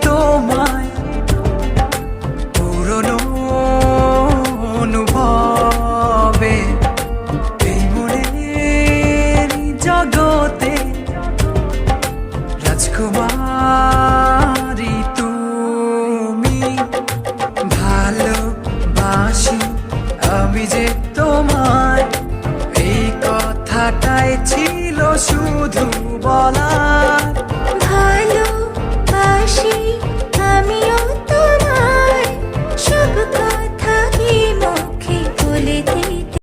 তোমায় পুরনো অনুভবে এই মনের জগতে রাজকুমারী তুমি। ভালোবাসি আমি যে তোমায়, এই কথাটাই ছিল শুধু বলার।